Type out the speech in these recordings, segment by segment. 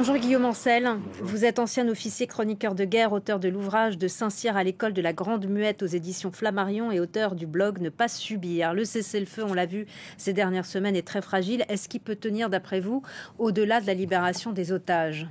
Bonjour Guillaume Ancel, Bonjour. vous êtes ancien officier chroniqueur de guerre, auteur de l'ouvrage de Saint-Cyr à l'école de la Grande Muette aux éditions Flammarion et auteur du blog Ne pas subir. Le cessez-le-feu, on l'a vu ces dernières semaines, est très fragile. Est-ce qu'il peut tenir, d'après vous, au-delà de la libération des otages ?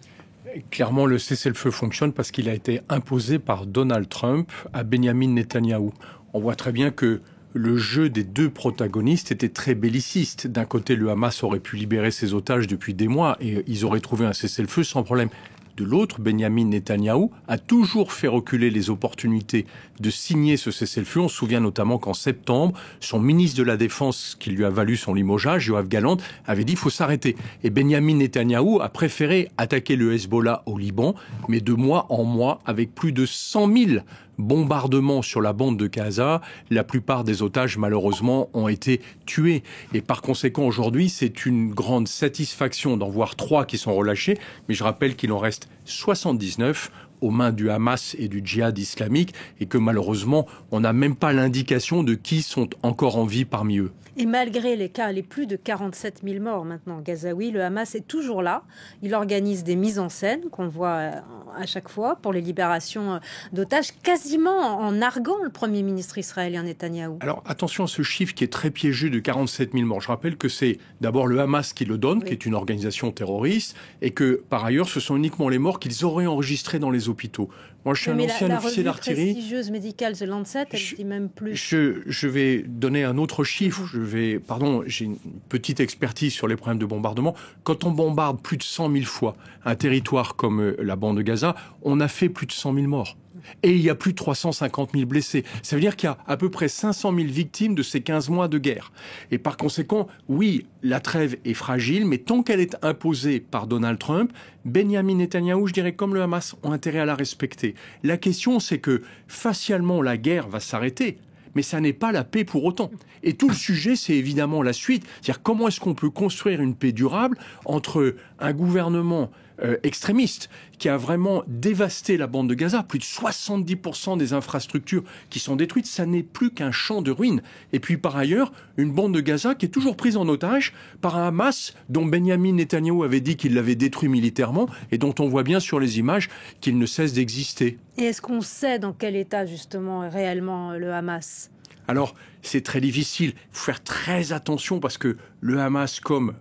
Clairement, le cessez-le-feu fonctionne parce qu'il a été imposé par Donald Trump à Benyamin Netanyahou. On voit très bien que le jeu des deux protagonistes était très belliciste. D'un côté, le Hamas aurait pu libérer ses otages depuis des mois et ils auraient trouvé un cessez-le-feu sans problème. De l'autre, Benyamin Netanyahou a toujours fait reculer les opportunités de signer ce cessez-le-feu. On se souvient notamment qu'en septembre, son ministre de la Défense, qui lui a valu son limogeage, Yoav Gallant, avait dit « il faut s'arrêter ». Et Benyamin Netanyahou a préféré attaquer le Hezbollah au Liban, mais de mois en mois, avec plus de 100 000 bombardements sur la bande de Gaza. La plupart des otages, malheureusement, ont été tués. Et par conséquent, aujourd'hui, c'est une grande satisfaction d'en voir 3 qui sont relâchés. Mais je rappelle qu'il en reste 79 aux mains du Hamas et du djihad islamique et que malheureusement, on n'a même pas l'indication de qui sont encore en vie parmi eux. Et malgré les plus de 47 000 morts maintenant gazaouis, le Hamas est toujours là. Il organise des mises en scène qu'on voit à chaque fois pour les libérations d'otages, quasiment en narguant le Premier ministre israélien Netanyahou. Alors attention à ce chiffre qui est très piégeux de 47 000 morts. Je rappelle que c'est d'abord le Hamas qui le donne, qui est une organisation terroriste, et que par ailleurs ce sont uniquement les morts qu'ils auraient enregistrés dans les hôpitaux. Moi je suis un ancien officier d'artillerie. La prestigieuse médicale The Lancet, elle dit même plus. Je vais donner un autre chiffre. J'ai une petite expertise sur les problèmes de bombardement. Quand on bombarde plus de 100 000 fois un territoire comme la bande de Gaza, on a fait plus de 100 000 morts. Et il y a plus de 350 000 blessés. Ça veut dire qu'il y a à peu près 500 000 victimes de ces 15 mois de guerre. Et par conséquent, oui, la trêve est fragile, mais tant qu'elle est imposée par Donald Trump, Benyamin Netanyahou, je dirais comme le Hamas, ont intérêt à la respecter. La question, c'est que facialement, la guerre va s'arrêter. Mais ça n'est pas la paix pour autant. Et tout le sujet, c'est évidemment la suite. C'est-à-dire comment est-ce qu'on peut construire une paix durable entre un gouvernement extrémiste qui a vraiment dévasté la bande de Gaza, plus de 70% des infrastructures qui sont détruites, ça n'est plus qu'un champ de ruines. Et puis par ailleurs, une bande de Gaza qui est toujours prise en otage par un Hamas dont Benyamin Netanyahou avait dit qu'il l'avait détruit militairement et dont on voit bien sur les images qu'il ne cesse d'exister. Et est-ce qu'on sait dans quel état justement est réellement le Hamas ? Alors, c'est très difficile. Il faut faire très attention parce que le Hamas, comme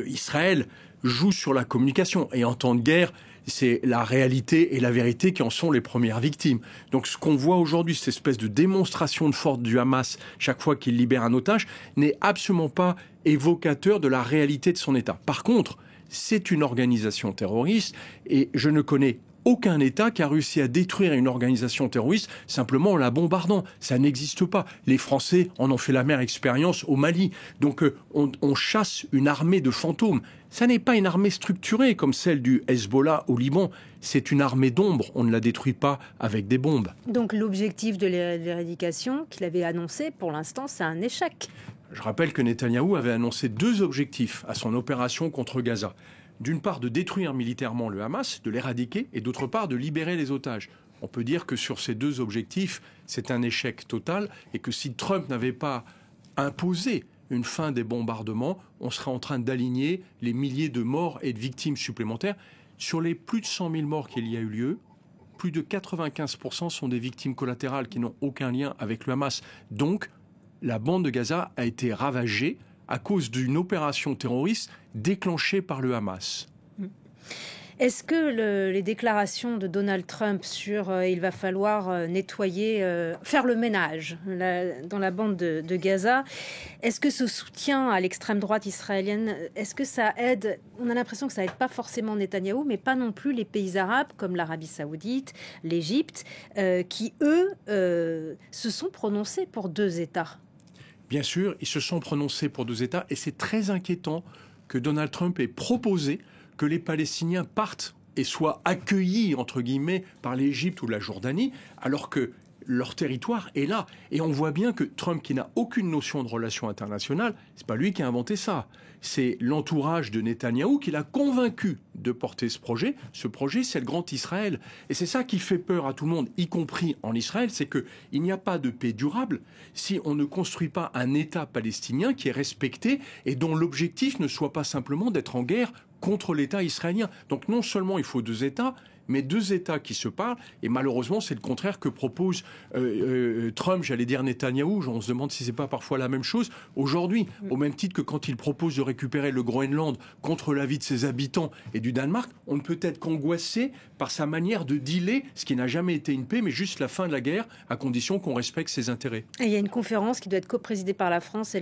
Israël, joue sur la communication. Et en temps de guerre, c'est la réalité et la vérité qui en sont les premières victimes. Donc ce qu'on voit aujourd'hui, cette espèce de démonstration de force du Hamas, chaque fois qu'il libère un otage, n'est absolument pas évocateur de la réalité de son État. Par contre, c'est une organisation terroriste et je ne connais aucun État qui a réussi à détruire une organisation terroriste simplement en la bombardant. Ça n'existe pas. Les Français en ont fait la mère expérience au Mali. Donc on chasse une armée de fantômes. Ça n'est pas une armée structurée comme celle du Hezbollah au Liban. C'est une armée d'ombre. On ne la détruit pas avec des bombes. Donc l'objectif de l'éradication qu'il avait annoncé, pour l'instant, c'est un échec. Je rappelle que Netanyahou avait annoncé 2 objectifs à son opération contre Gaza. D'une part, de détruire militairement le Hamas, de l'éradiquer, et d'autre part, de libérer les otages. On peut dire que sur ces 2 objectifs, c'est un échec total, et que si Trump n'avait pas imposé une fin des bombardements, on serait en train d'aligner les milliers de morts et de victimes supplémentaires. Sur les plus de 100 000 morts qu'il y a eu lieu, plus de 95% sont des victimes collatérales qui n'ont aucun lien avec le Hamas. Donc, la bande de Gaza a été ravagée à cause d'une opération terroriste déclenchée par le Hamas. Est-ce que les déclarations de Donald Trump sur il va falloir nettoyer, faire le ménage dans la bande de Gaza, est-ce que ce soutien à l'extrême droite israélienne, est-ce que ça aide? On a l'impression que ça aide pas forcément Netanyahou, mais pas non plus les pays arabes comme l'Arabie Saoudite, l'Égypte, qui eux se sont prononcés pour 2 États. Bien sûr, ils se sont prononcés pour 2 États et c'est très inquiétant que Donald Trump ait proposé que les Palestiniens partent et soient accueillis, entre guillemets, par l'Égypte ou la Jordanie, alors que leur territoire est là. Et on voit bien que Trump, qui n'a aucune notion de relations internationales, c'est pas lui qui a inventé ça. C'est l'entourage de Netanyahou qui l'a convaincu de porter ce projet. Ce projet, c'est le Grand Israël. Et c'est ça qui fait peur à tout le monde, y compris en Israël, c'est qu'il n'y a pas de paix durable si on ne construit pas un État palestinien qui est respecté et dont l'objectif ne soit pas simplement d'être en guerre contre l'État israélien. Donc non seulement il faut 2 États, mais 2 États qui se parlent, et malheureusement c'est le contraire que propose Trump, j'allais dire Netanyahou, on se demande si c'est pas parfois la même chose aujourd'hui, au même titre que quand il propose de récupérer le Groenland contre l'avis de ses habitants et du Danemark, on ne peut être qu'angoissé par sa manière de dealer, ce qui n'a jamais été une paix, mais juste la fin de la guerre, à condition qu'on respecte ses intérêts. Et il y a une conférence qui doit être coprésidée par la France et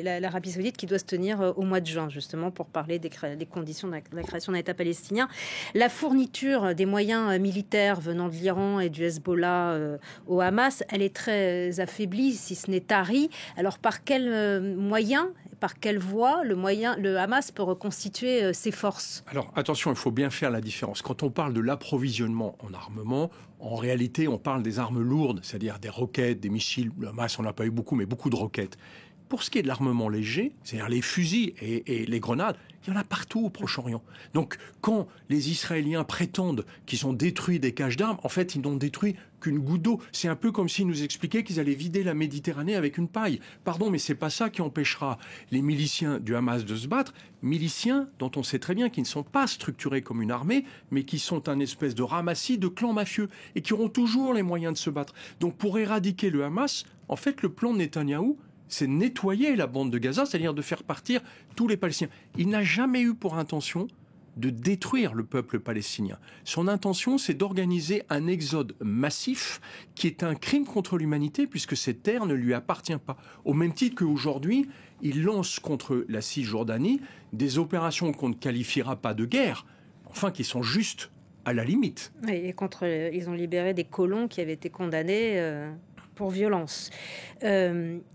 l'Arabie Saoudite qui doit se tenir au mois de juin, justement, pour parler des conditions de la création d'un État palestinien. La fourniture des moyens militaires venant de l'Iran et du Hezbollah au Hamas, elle est très affaiblie, si ce n'est tarie. Alors par quels moyens, par quelle voie le Hamas peut reconstituer ses forces? Alors attention, il faut bien faire la différence. Quand on parle de l'approvisionnement en armement, en réalité on parle des armes lourdes, c'est-à-dire des roquettes, des missiles. Le Hamas, on n'a pas eu beaucoup, mais beaucoup de roquettes. Pour ce qui est de l'armement léger, c'est-à-dire les fusils et les grenades, il y en a partout au Proche-Orient. Donc, quand les Israéliens prétendent qu'ils ont détruit des caches d'armes, en fait, ils n'ont détruit qu'une goutte d'eau. C'est un peu comme s'ils nous expliquaient qu'ils allaient vider la Méditerranée avec une paille. Pardon, mais c'est pas ça qui empêchera les miliciens du Hamas de se battre. Miliciens dont on sait très bien qu'ils ne sont pas structurés comme une armée, mais qui sont un espèce de ramassis de clans mafieux et qui auront toujours les moyens de se battre. Donc, pour éradiquer le Hamas, en fait, le plan de Netanyahou, c'est nettoyer la bande de Gaza, c'est-à-dire de faire partir tous les Palestiniens. Il n'a jamais eu pour intention de détruire le peuple palestinien. Son intention, c'est d'organiser un exode massif qui est un crime contre l'humanité puisque cette terre ne lui appartient pas. Au même titre qu'aujourd'hui, il lance contre la Cisjordanie des opérations qu'on ne qualifiera pas de guerre, enfin qui sont juste à la limite. Et ils ont libéré des colons qui avaient été condamnés pour violence.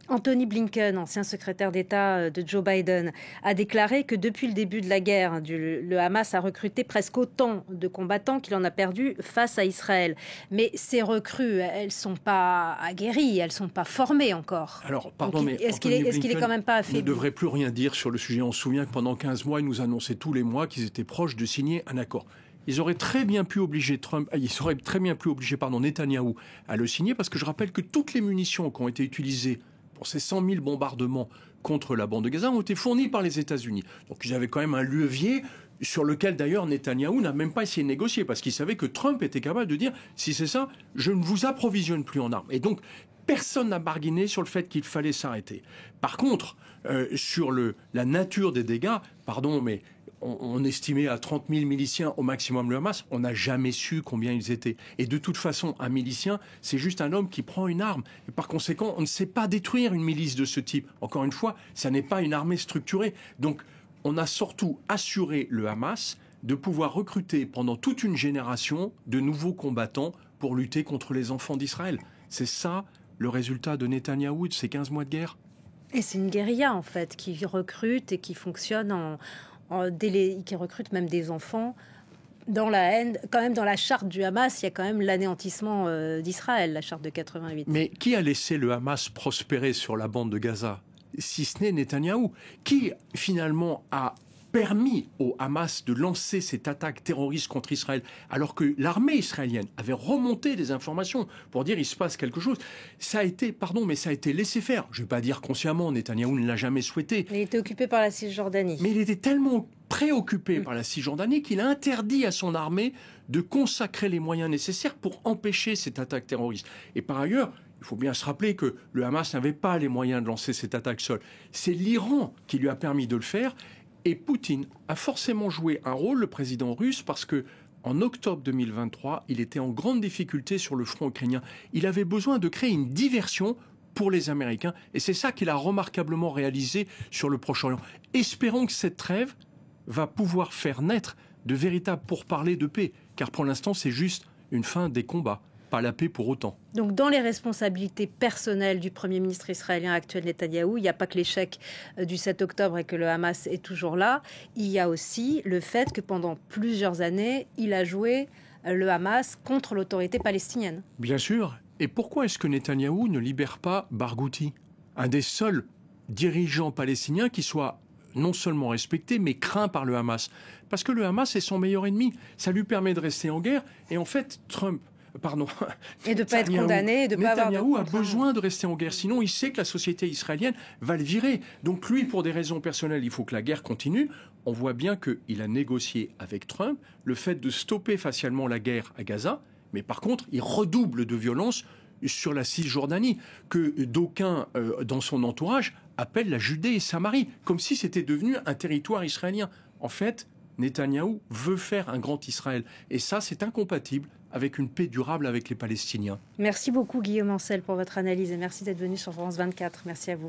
Anthony Blinken, ancien secrétaire d'État de Joe Biden, a déclaré que depuis le début de la guerre, le Hamas a recruté presque autant de combattants qu'il en a perdu face à Israël. Mais ces recrues, elles sont pas aguerries, elles sont pas formées encore. Alors, pardon, mais est-ce qu'il est quand même pas affaibli? Il ne devrait plus rien dire sur le sujet. On se souvient que pendant 15 mois, il nous annonçait tous les mois qu'ils étaient proches de signer un accord. Ils auraient très bien pu obliger Netanyahou à le signer, parce que je rappelle que toutes les munitions qui ont été utilisées pour ces 100 000 bombardements contre la bande de Gaza ont été fournies par les États-Unis. Donc ils avaient quand même un levier sur lequel d'ailleurs Netanyahou n'a même pas essayé de négocier, parce qu'il savait que Trump était capable de dire « si c'est ça, je ne vous approvisionne plus en armes ». Et donc personne n'a barguiné sur le fait qu'il fallait s'arrêter. Par contre, sur la nature des dégâts, pardon, mais on estimait à 30 000 miliciens au maximum le Hamas. On n'a jamais su combien ils étaient. Et de toute façon, un milicien, c'est juste un homme qui prend une arme. Et par conséquent, on ne sait pas détruire une milice de ce type. Encore une fois, ça n'est pas une armée structurée. Donc, on a surtout assuré le Hamas de pouvoir recruter pendant toute une génération de nouveaux combattants pour lutter contre les enfants d'Israël. C'est ça le résultat de Netanyahou de ces 15 mois de guerre. Et c'est une guérilla, en fait, qui recrute et qui fonctionne qui recrute même des enfants dans la haine. Quand même, dans la charte du Hamas, il y a quand même l'anéantissement d'Israël, la charte de 88. Mais qui a laissé le Hamas prospérer sur la bande de Gaza, si ce n'est Netanyahou, qui finalement a permis au Hamas de lancer cette attaque terroriste contre Israël, alors que l'armée israélienne avait remonté des informations pour dire il se passe quelque chose. Ça a été, ça a été laissé faire. Je ne vais pas dire consciemment, Netanyahou ne l'a jamais souhaité. Il était occupé par la Cisjordanie. Mais il était tellement préoccupé par la Cisjordanie qu'il a interdit à son armée de consacrer les moyens nécessaires pour empêcher cette attaque terroriste. Et par ailleurs, il faut bien se rappeler que le Hamas n'avait pas les moyens de lancer cette attaque seule. C'est l'Iran qui lui a permis de le faire. Et Poutine a forcément joué un rôle, le président russe, parce que en octobre 2023, il était en grande difficulté sur le front ukrainien. Il avait besoin de créer une diversion pour les Américains, et c'est ça qu'il a remarquablement réalisé sur le Proche-Orient. Espérons que cette trêve va pouvoir faire naître de véritables pourparlers de paix, car pour l'instant, c'est juste une fin des combats, pas la paix pour autant. Donc, dans les responsabilités personnelles du Premier ministre israélien actuel Netanyahou, il n'y a pas que l'échec du 7 octobre et que le Hamas est toujours là. Il y a aussi le fait que pendant plusieurs années, il a joué le Hamas contre l'autorité palestinienne. Bien sûr. Et pourquoi est-ce que Netanyahou ne libère pas Barghouti, un des seuls dirigeants palestiniens qui soit non seulement respecté, mais craint par le Hamas? Parce que le Hamas est son meilleur ennemi. Ça lui permet de rester en guerre. Et en fait, pardon. Et de ne pas être condamné, et de ne pas avoir de Netanyahou a contraintes. besoin de rester en guerre, sinon il sait que la société israélienne va le virer. Donc lui, pour des raisons personnelles, il faut que la guerre continue. On voit bien qu'il a négocié avec Trump le fait de stopper facialement la guerre à Gaza, mais par contre, il redouble de violence sur la Cisjordanie, que d'aucuns dans son entourage appellent la Judée et Samarie, comme si c'était devenu un territoire israélien. En fait, Netanyahou veut faire un grand Israël. Et ça, c'est incompatible avec une paix durable avec les Palestiniens. Merci beaucoup Guillaume Ancel pour votre analyse et merci d'être venu sur France 24. Merci à vous.